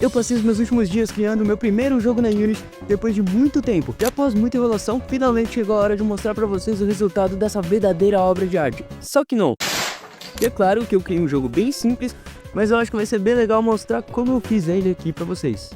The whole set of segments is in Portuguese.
Eu passei os meus últimos dias criando o meu primeiro jogo na Unity depois de muito tempo. E após muita enrolação, finalmente chegou a hora de mostrar pra vocês o resultado dessa verdadeira obra de arte. Só que não. E é claro que eu criei um jogo bem simples, mas eu acho que vai ser bem legal mostrar como eu fiz ele aqui pra vocês.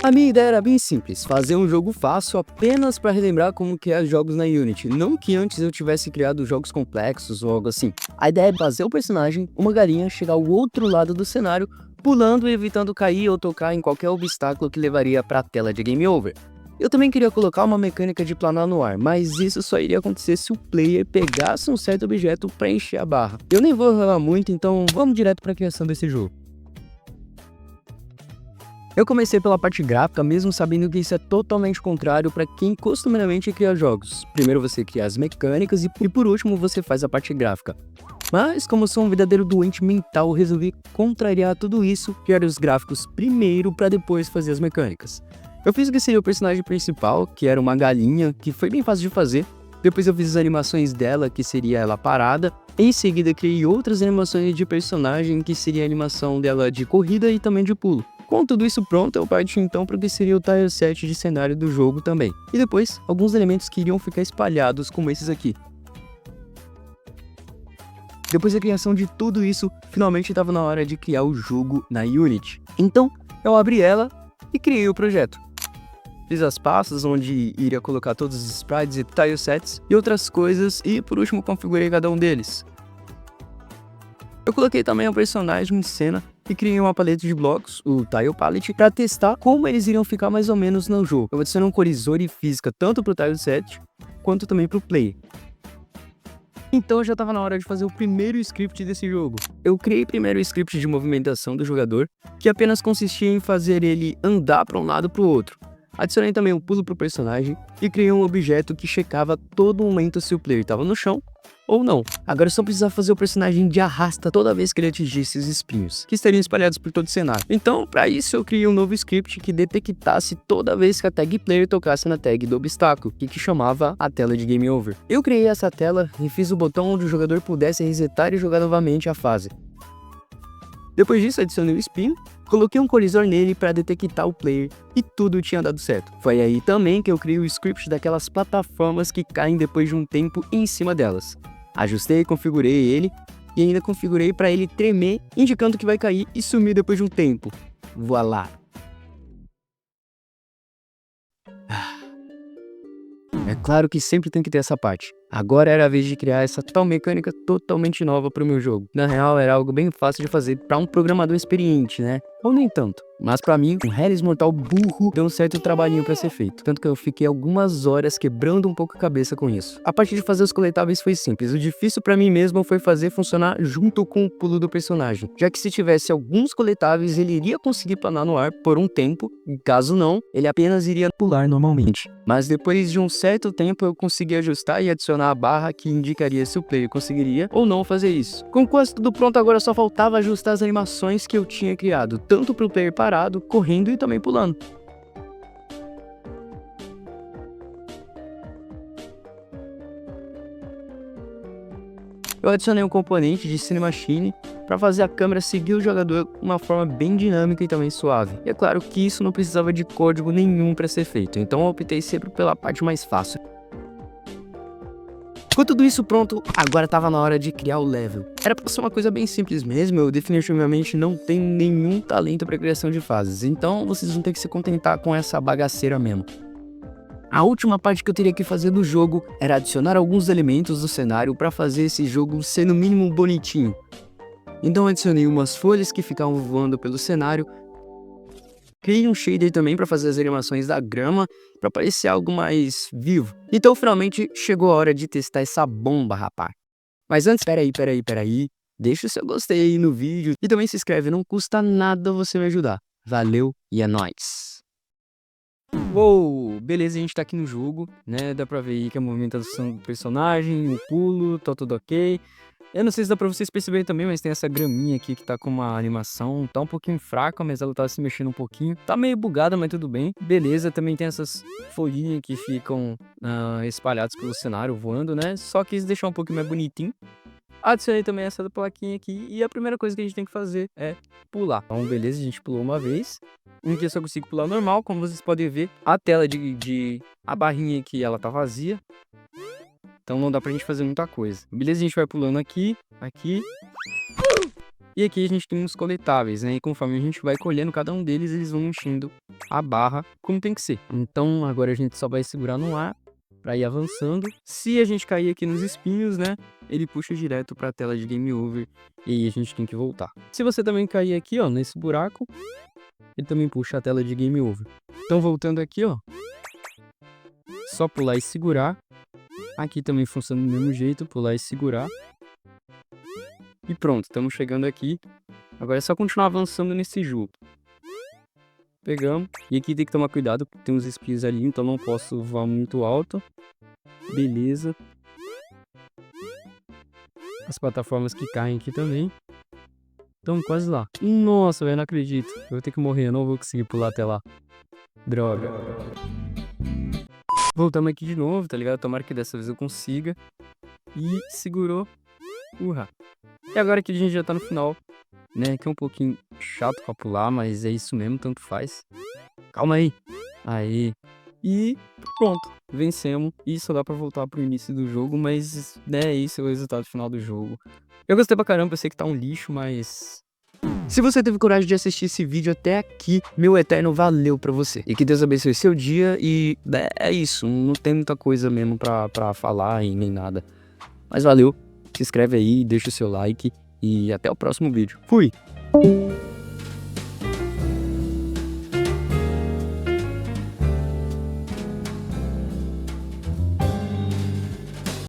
A minha ideia era bem simples, fazer um jogo fácil apenas para relembrar como que é os jogos na Unity, não que antes eu tivesse criado jogos complexos ou algo assim. A ideia é fazer o personagem, uma galinha, chegar ao outro lado do cenário, pulando e evitando cair ou tocar em qualquer obstáculo que levaria para a tela de Game Over. Eu também queria colocar uma mecânica de planar no ar, mas isso só iria acontecer se o player pegasse um certo objeto para encher a barra. Eu nem vou enrolar muito, então vamos direto para a criação desse jogo. Eu comecei pela parte gráfica, mesmo sabendo que isso é totalmente contrário para quem costumeiramente cria jogos. Primeiro você cria as mecânicas e por último você faz a parte gráfica. Mas como sou um verdadeiro doente mental, resolvi contrariar tudo isso, criar os gráficos primeiro para depois fazer as mecânicas. Eu fiz o que seria o personagem principal, que era uma galinha, que foi bem fácil de fazer. Depois eu fiz as animações dela, que seria ela parada. Em seguida criei outras animações de personagem, que seria a animação dela de corrida e também de pulo. Com tudo isso pronto, eu parti então para o que seria o tileset de cenário do jogo também. E depois, alguns elementos que iriam ficar espalhados, como esses aqui. Depois da criação de tudo isso, finalmente estava na hora de criar o jogo na Unity. Então, eu abri ela e criei o projeto. Fiz as pastas onde iria colocar todos os sprites e tilesets e outras coisas e por último configurei cada um deles. Eu coloquei também o personagem em cena e criei uma paleta de blocos, o Tile Palette, para testar como eles iriam ficar mais ou menos no jogo. Eu adicionei um colisor e física tanto para o tileset quanto também para o player. Então já estava na hora de fazer o primeiro script desse jogo. Eu criei primeiro o script de movimentação do jogador, que apenas consistia em fazer ele andar para um lado para o outro. Adicionei também um pulo para o personagem e criei um objeto que checava a todo momento se o player estava no chão ou não. Agora eu só precisava fazer o personagem de arrasta toda vez que ele atingisse os espinhos, que estariam espalhados por todo o cenário. Então, para isso eu criei um novo script que detectasse toda vez que a tag player tocasse na tag do obstáculo, que chamava a tela de Game Over. Eu criei essa tela e fiz o botão onde o jogador pudesse resetar e jogar novamente a fase. Depois disso, adicionei o spin, coloquei um colisor nele para detectar o player e tudo tinha dado certo. Foi aí também que eu criei o script daquelas plataformas que caem depois de um tempo em cima delas. Ajustei e configurei ele e ainda configurei para ele tremer, indicando que vai cair e sumir depois de um tempo. Voilá! É claro que sempre tem que ter essa parte. Agora era a vez de criar essa tal mecânica totalmente nova para o meu jogo. Na real, era algo bem fácil de fazer para um programador experiente, né? Ou nem tanto. Mas para mim, um Harris mortal burro deu um certo trabalhinho para ser feito. Tanto que eu fiquei algumas horas quebrando um pouco a cabeça com isso. A parte de fazer os coletáveis foi simples. O difícil para mim mesmo foi fazer funcionar junto com o pulo do personagem. Já que se tivesse alguns coletáveis, ele iria conseguir planar no ar por um tempo. E caso não, ele apenas iria pular normalmente. Mas depois de um certo tempo, eu consegui ajustar e adicionar a barra que indicaria se o player conseguiria ou não fazer isso. Com quase tudo pronto, agora só faltava ajustar as animações que eu tinha criado, tanto para o player parado, correndo e também pulando. Eu adicionei um componente de Cinemachine para fazer a câmera seguir o jogador de uma forma bem dinâmica e também suave. E é claro que isso não precisava de código nenhum para ser feito, então eu optei sempre pela parte mais fácil. Com tudo isso pronto, agora estava na hora de criar o level. Era pra ser uma coisa bem simples mesmo, eu definitivamente não tenho nenhum talento para criação de fases, então vocês vão ter que se contentar com essa bagaceira mesmo. A última parte que eu teria que fazer do jogo era adicionar alguns elementos do cenário para fazer esse jogo ser no mínimo bonitinho. Então adicionei umas folhas que ficavam voando pelo cenário, criei um shader também para fazer as animações da grama, para parecer algo mais vivo. Então finalmente chegou a hora de testar essa bomba, rapaz. Mas antes, peraí, deixa o seu gostei aí no vídeo e também se inscreve, não custa nada você me ajudar. Valeu e é nóis! Uou, beleza, a gente tá aqui no jogo, né, dá pra ver aí que a movimentação do personagem, o pulo, tá tudo ok. Eu não sei se dá pra vocês perceberem também, mas tem essa graminha aqui que tá com uma animação, tá um pouquinho fraca, mas ela tá se mexendo um pouquinho. Tá meio bugada, mas tudo bem. Beleza, também tem essas folhinhas que ficam espalhadas pelo cenário, voando, né, só quis deixar um pouquinho mais bonitinho. Adicionei também essa plaquinha aqui e a primeira coisa que a gente tem que fazer é pular. Então, beleza, a gente pulou uma vez. Aqui eu só consigo pular normal, como vocês podem ver, a tela a barrinha aqui, ela tá vazia. Então não dá pra gente fazer muita coisa. Beleza, a gente vai pulando aqui, aqui. E aqui a gente tem uns coletáveis, né? E conforme a gente vai colhendo cada um deles, eles vão enchendo a barra como tem que ser. Então agora a gente só vai segurar no ar pra ir avançando. Se a gente cair aqui nos espinhos, né? Ele puxa direto pra tela de Game Over e aí a gente tem que voltar. Se você também cair aqui, ó, nesse buraco, ele também puxa a tela de Game Over. Então voltando aqui, ó, só pular e segurar. Aqui também funciona do mesmo jeito, pular e segurar. E pronto, estamos chegando aqui. Agora é só continuar avançando nesse jogo. Pegamos. E aqui tem que tomar cuidado, porque tem uns espinhos ali, então não posso voar muito alto. Beleza. As plataformas que caem aqui também. Então quase lá. Nossa, velho, não acredito. Eu vou ter que morrer, eu não vou conseguir pular até lá. Droga. Voltamos aqui de novo, tá ligado? Tomara que dessa vez eu consiga. E segurou. Urra. E agora que a gente já tá no final, né? Que é um pouquinho chato pra pular, mas é isso mesmo, tanto faz. Calma aí. Aí. E pronto. Vencemos. E só dá pra voltar pro início do jogo, mas, né, esse é o resultado final do jogo. Eu gostei pra caramba, eu sei que tá um lixo, mas... Se você teve coragem de assistir esse vídeo até aqui, meu eterno valeu pra você. E que Deus abençoe seu dia e é isso, não tem muita coisa mesmo pra falar e nem nada. Mas valeu, se inscreve aí, deixa o seu like e até o próximo vídeo. Fui!